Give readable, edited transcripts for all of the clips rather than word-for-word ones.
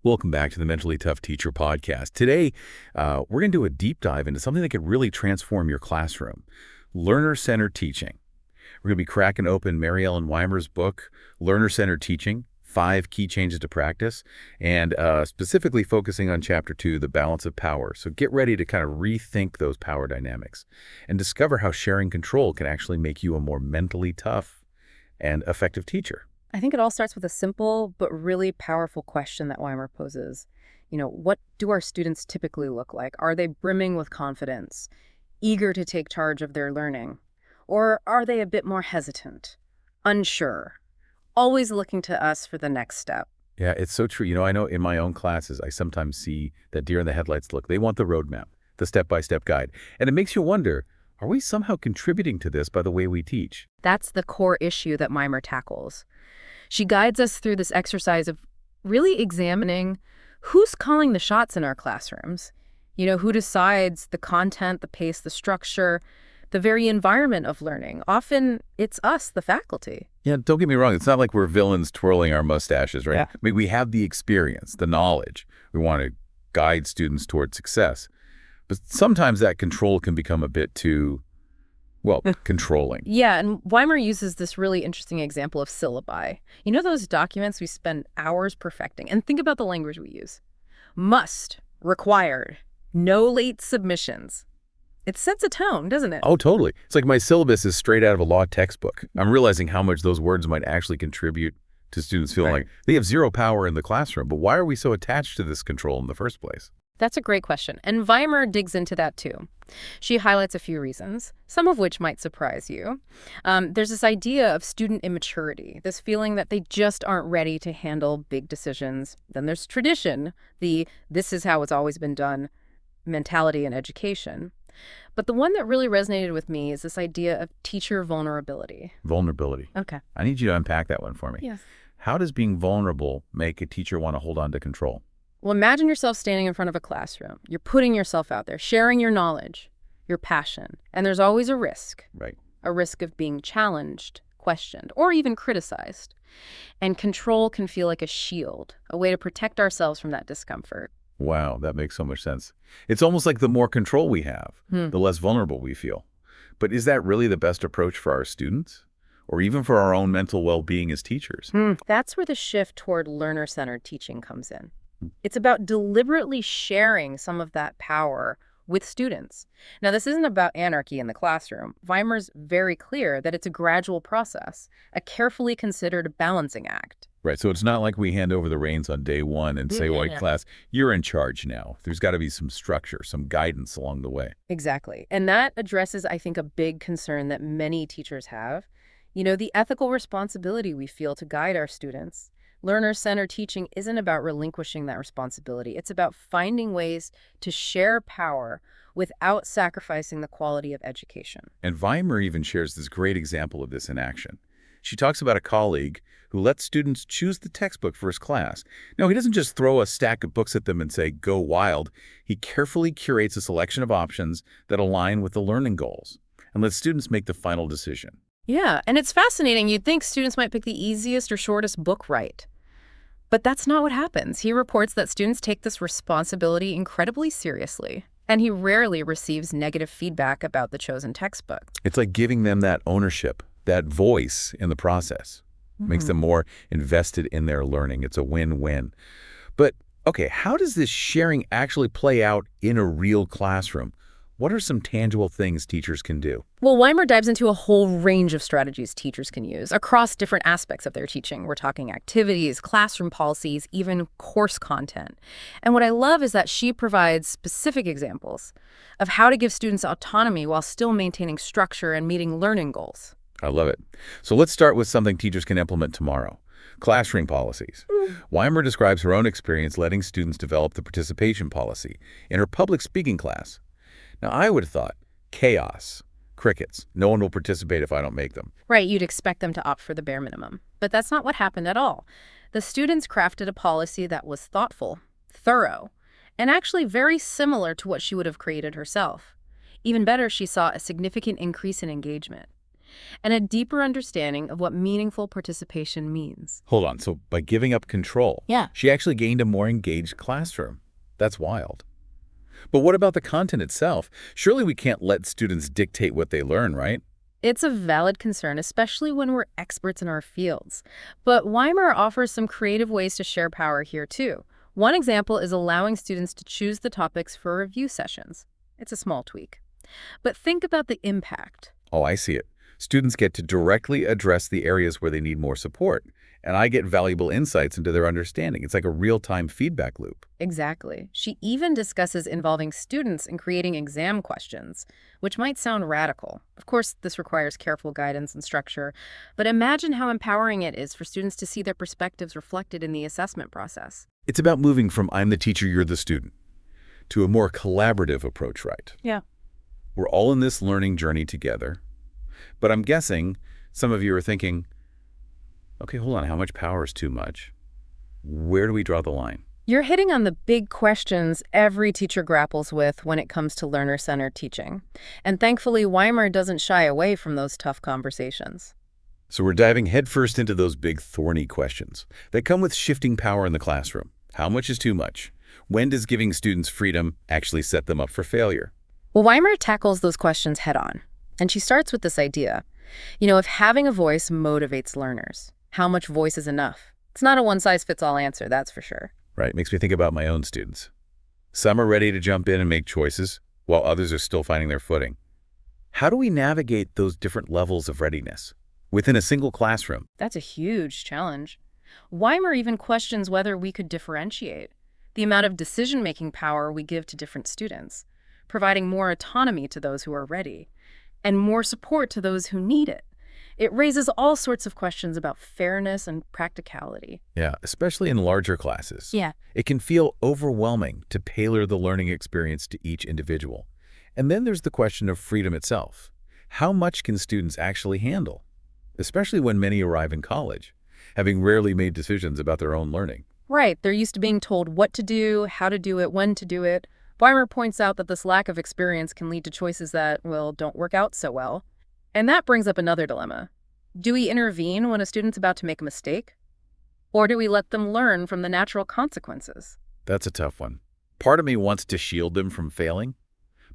Welcome back to the Mentally Tough Teacher Podcast. Today, we're going to do a deep dive into something that could really transform your classroom, learner-centered teaching. We're going to be cracking open Mary Ellen Weimer's book, Learner-Centered Teaching, 5 Key Changes to Practice, and specifically focusing on Chapter 2, The Balance of Power. So get ready to kind of rethink those power dynamics and discover how sharing control can actually make you a more mentally tough and effective teacher. I think it all starts with a simple but really powerful question that Weimer poses. What do our students typically look like? Are they brimming with confidence, eager to take charge of their learning? Or are they a bit more hesitant, unsure, always looking to us for the next step? Yeah, it's so true. I know in my own classes, I sometimes see that deer in the headlights look. They want the roadmap, the step-by-step guide. And it makes you wonder, are we somehow contributing to this by the way we teach? That's the core issue that Weimer tackles. She guides us through this exercise of really examining who's calling the shots in our classrooms. Who decides the content, the pace, the structure, the very environment of learning. Often it's us, the faculty. Yeah, don't get me wrong. It's not like we're villains twirling our mustaches, right? Yeah. I mean, we have the experience, the knowledge. We want to guide students toward success. But sometimes that control can become a bit too, controlling. Yeah, and Weimer uses this really interesting example of syllabi. Those documents we spend hours perfecting? And think about the language we use. Must, required, no late submissions. It sets a tone, doesn't it? Oh, totally. It's like my syllabus is straight out of a law textbook. I'm realizing how much those words might actually contribute to students feeling like they have zero power in the classroom. But why are we so attached to this control in the first place? That's a great question, and Weimer digs into that too. She highlights a few reasons, some of which might surprise you. There's this idea of student immaturity, this feeling that they just aren't ready to handle big decisions. Then there's tradition, the this is how it's always been done mentality in education. But the one that really resonated with me is this idea of teacher vulnerability. Vulnerability. Okay. I need you to unpack that one for me. Yes. How does being vulnerable make a teacher want to hold on to control? Well, imagine yourself standing in front of a classroom. You're putting yourself out there, sharing your knowledge, your passion. And there's always a risk. Right. A risk of being challenged, questioned, or even criticized. And control can feel like a shield, a way to protect ourselves from that discomfort. Wow, that makes so much sense. It's almost like the more control we have, the less vulnerable we feel. But is that really the best approach for our students? Or even for our own mental well-being as teachers? That's where the shift toward learner-centered teaching comes in. It's about deliberately sharing some of that power with students. Now, this isn't about anarchy in the classroom. Weimer's very clear that it's a gradual process, a carefully considered balancing act. Right, so it's not like we hand over the reins on day one and say, "White class, you're in charge now." There's got to be some structure, some guidance along the way. Exactly. And that addresses, I think, a big concern that many teachers have. The ethical responsibility we feel to guide our students. Learner-centered teaching isn't about relinquishing that responsibility. It's about finding ways to share power without sacrificing the quality of education. And Weimer even shares this great example of this in action. She talks about a colleague who lets students choose the textbook for his class. No, he doesn't just throw a stack of books at them and say, "Go wild." He carefully curates a selection of options that align with the learning goals and lets students make the final decision. Yeah, and it's fascinating. You'd think students might pick the easiest or shortest book right. But that's not what happens. He reports that students take this responsibility incredibly seriously, and he rarely receives negative feedback about the chosen textbook. It's like giving them that ownership, that voice in the process. Makes them more invested in their learning. It's a win-win. But, okay, how does this sharing actually play out in a real classroom? What are some tangible things teachers can do? Well, Weimer dives into a whole range of strategies teachers can use across different aspects of their teaching. We're talking activities, classroom policies, even course content. And what I love is that she provides specific examples of how to give students autonomy while still maintaining structure and meeting learning goals. I love it. So let's start with something teachers can implement tomorrow. Classroom policies. Weimer describes her own experience letting students develop the participation policy in her public speaking class. Now, I would have thought, chaos, crickets. No one will participate if I don't make them. Right, you'd expect them to opt for the bare minimum. But that's not what happened at all. The students crafted a policy that was thoughtful, thorough, and actually very similar to what she would have created herself. Even better, she saw a significant increase in engagement. and a deeper understanding of what meaningful participation means. Hold on, so by giving up control, Yeah. she actually gained a more engaged classroom. That's wild. But what about the content itself? Surely we can't let students dictate what they learn, right? It's a valid concern, especially when we're experts in our fields. But Weimer offers some creative ways to share power here, too. One example is allowing students to choose the topics for review sessions. It's a small tweak. But think about the impact. Oh, I see it. Students get to directly address the areas where they need more support, and I get valuable insights into their understanding. It's like a real-time feedback loop. Exactly. She even discusses involving students in creating exam questions, which might sound radical. Of course, this requires careful guidance and structure, but imagine how empowering it is for students to see their perspectives reflected in the assessment process. It's about moving from I'm the teacher, you're the student, to a more collaborative approach, right? Yeah. We're all in this learning journey together, but I'm guessing some of you are thinking, okay, hold on, how much power is too much? Where do we draw the line? You're hitting on the big questions every teacher grapples with when it comes to learner-centered teaching. And thankfully, Weimer doesn't shy away from those tough conversations. So we're diving headfirst into those big thorny questions that come with shifting power in the classroom. How much is too much? When does giving students freedom actually set them up for failure? Well, Weimer tackles those questions head-on. And she starts with this idea, if having a voice motivates learners, how much voice is enough? It's not a one-size-fits-all answer, that's for sure. Right, makes me think about my own students. Some are ready to jump in and make choices, while others are still finding their footing. How do we navigate those different levels of readiness within a single classroom? That's a huge challenge. Weimer even questions whether we could differentiate the amount of decision-making power we give to different students, providing more autonomy to those who are ready, and more support to those who need it. It raises all sorts of questions about fairness and practicality. Yeah, especially in larger classes. Yeah. It can feel overwhelming to tailor the learning experience to each individual. And then there's the question of freedom itself. How much can students actually handle? Especially when many arrive in college, having rarely made decisions about their own learning. Right, they're used to being told what to do, how to do it, when to do it. Weimer points out that this lack of experience can lead to choices that, don't work out so well. And that brings up another dilemma. Do we intervene when a student's about to make a mistake? Or do we let them learn from the natural consequences? That's a tough one. Part of me wants to shield them from failing,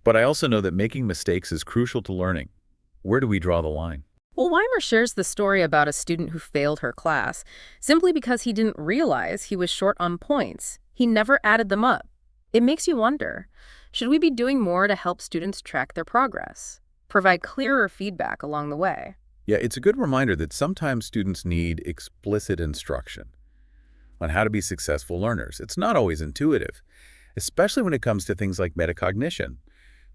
but I also know that making mistakes is crucial to learning. Where do we draw the line? Well, Weimer shares the story about a student who failed her class simply because he didn't realize he was short on points. He never added them up. It makes you wonder, should we be doing more to help students track their progress? Provide clearer feedback along the way? Yeah, it's a good reminder that sometimes students need explicit instruction on how to be successful learners. It's not always intuitive, especially when it comes to things like metacognition,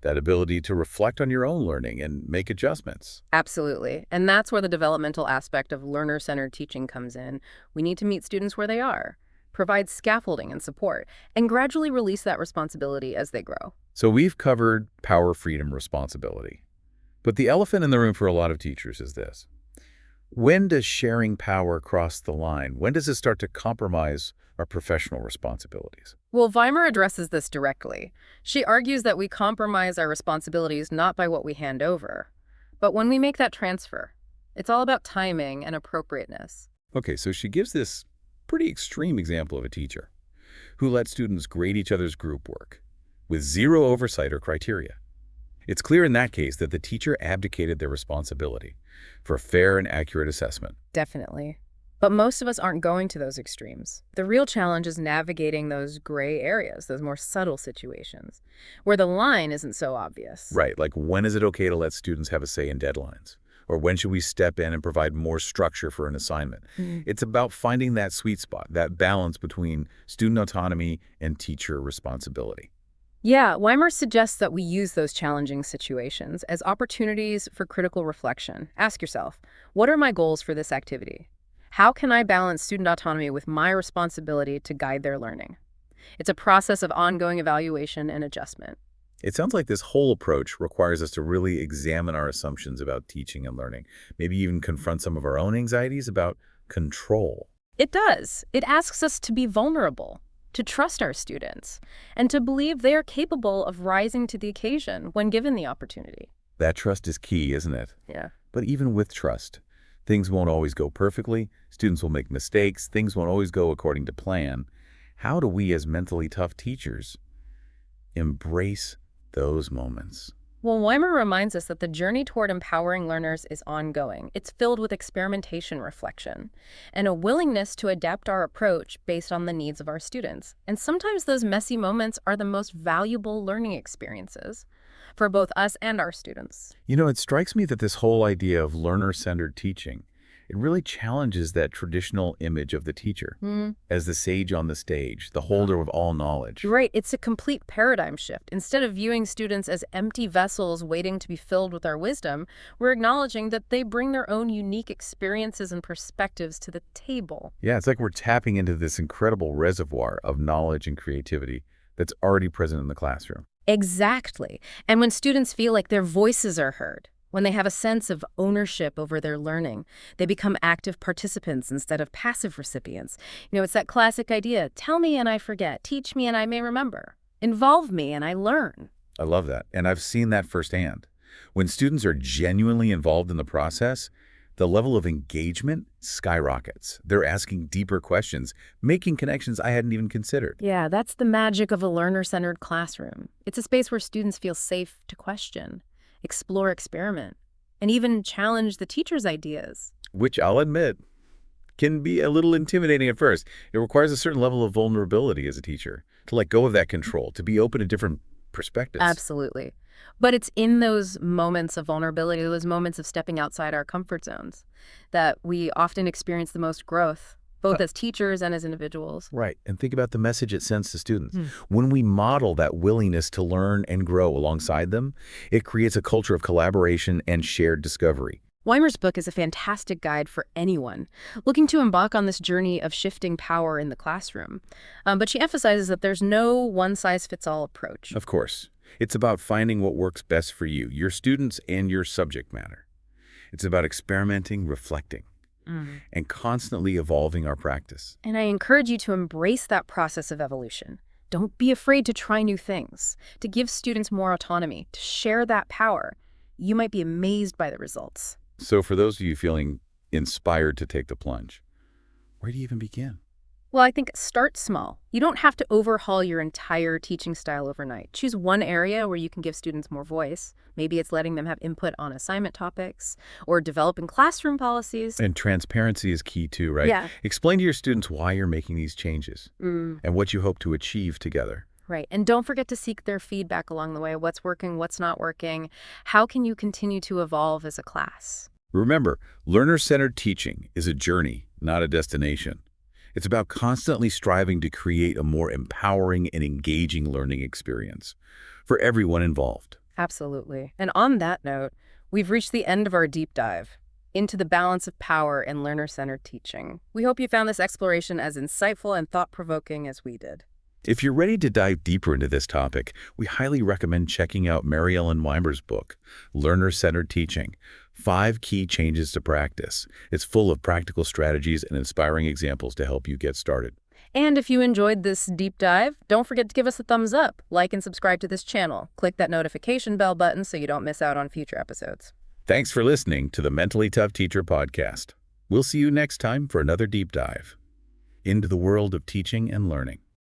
that ability to reflect on your own learning and make adjustments. Absolutely. And that's where the developmental aspect of learner-centered teaching comes in. We need to meet students where they are, provide scaffolding and support, and gradually release that responsibility as they grow. So we've covered power, freedom, responsibility. But the elephant in the room for a lot of teachers is this. When does sharing power cross the line? When does it start to compromise our professional responsibilities? Well, Weimer addresses this directly. She argues that we compromise our responsibilities not by what we hand over, but when we make that transfer. It's all about timing and appropriateness. Okay, so she gives this pretty extreme example of a teacher who let students grade each other's group work with zero oversight or criteria. It's clear in that case that the teacher abdicated their responsibility for fair and accurate assessment. Definitely. But most of us aren't going to those extremes. The real challenge is navigating those gray areas, those more subtle situations, where the line isn't so obvious. Right, like when is it okay to let students have a say in deadlines? Or when should we step in and provide more structure for an assignment? It's about finding that sweet spot, that balance between student autonomy and teacher responsibility. Yeah, Weimer suggests that we use those challenging situations as opportunities for critical reflection. Ask yourself, what are my goals for this activity? How can I balance student autonomy with my responsibility to guide their learning? It's a process of ongoing evaluation and adjustment. It sounds like this whole approach requires us to really examine our assumptions about teaching and learning, maybe even confront some of our own anxieties about control. It does. It asks us to be vulnerable, to trust our students, and to believe they are capable of rising to the occasion when given the opportunity. That trust is key, isn't it? Yeah. But even with trust, things won't always go perfectly. Students will make mistakes. Things won't always go according to plan. How do we as mentally tough teachers embrace those moments? Well, Weimer reminds us that the journey toward empowering learners is ongoing. It's filled with experimentation, reflection, and a willingness to adapt our approach based on the needs of our students. And sometimes those messy moments are the most valuable learning experiences for both us and our students. You know, it strikes me that this whole idea of learner-centered teaching, it really challenges that traditional image of the teacher as the sage on the stage, the holder of all knowledge. You're right, it's a complete paradigm shift. Instead of viewing students as empty vessels waiting to be filled with our wisdom, we're acknowledging that they bring their own unique experiences and perspectives to the table. Yeah, it's like we're tapping into this incredible reservoir of knowledge and creativity that's already present in the classroom. Exactly. And when students feel like their voices are heard, when they have a sense of ownership over their learning, they become active participants instead of passive recipients. It's that classic idea, tell me and I forget, teach me and I may remember, involve me and I learn. I love that. And I've seen that firsthand. When students are genuinely involved in the process, the level of engagement skyrockets. They're asking deeper questions, making connections I hadn't even considered. Yeah, that's the magic of a learner-centered classroom. It's a space where students feel safe to question, explore, experiment, and even challenge the teacher's ideas. Which I'll admit can be a little intimidating at first. It requires a certain level of vulnerability as a teacher to let go of that control, to be open to different perspectives. Absolutely. But it's in those moments of vulnerability, those moments of stepping outside our comfort zones, that we often experience the most growth, both as teachers and as individuals. Right. And think about the message it sends to students. When we model that willingness to learn and grow alongside them, it creates a culture of collaboration and shared discovery. Weimer's book is a fantastic guide for anyone looking to embark on this journey of shifting power in the classroom. But she emphasizes that there's no one-size-fits-all approach. Of course, it's about finding what works best for you, your students, and your subject matter. It's about experimenting, reflecting, and constantly evolving our practice. And I encourage you to embrace that process of evolution. Don't be afraid to try new things, to give students more autonomy, to share that power. You might be amazed by the results. So for those of you feeling inspired to take the plunge, where do you even begin? Well, I think start small. You don't have to overhaul your entire teaching style overnight. Choose one area where you can give students more voice. Maybe it's letting them have input on assignment topics or developing classroom policies. And transparency is key too, right? Yeah. Explain to your students why you're making these changes and what you hope to achieve together. Right. And don't forget to seek their feedback along the way. What's working, what's not working? How can you continue to evolve as a class? Remember, learner-centered teaching is a journey, not a destination. It's about constantly striving to create a more empowering and engaging learning experience for everyone involved. Absolutely. And on that note, we've reached the end of our deep dive into the balance of power and learner-centered teaching. We hope you found this exploration as insightful and thought-provoking as we did. If you're ready to dive deeper into this topic, we highly recommend checking out Mary Ellen Weimer's book, Learner-Centered Teaching: 5 Key Changes to Practice. It's full of practical strategies and inspiring examples to help you get started. And if you enjoyed this deep dive, don't forget to give us a thumbs up, like and subscribe to this channel. Click that notification bell button so you don't miss out on future episodes. Thanks for listening to the Mentally Tough Teacher podcast. We'll see you next time for another deep dive into the world of teaching and learning.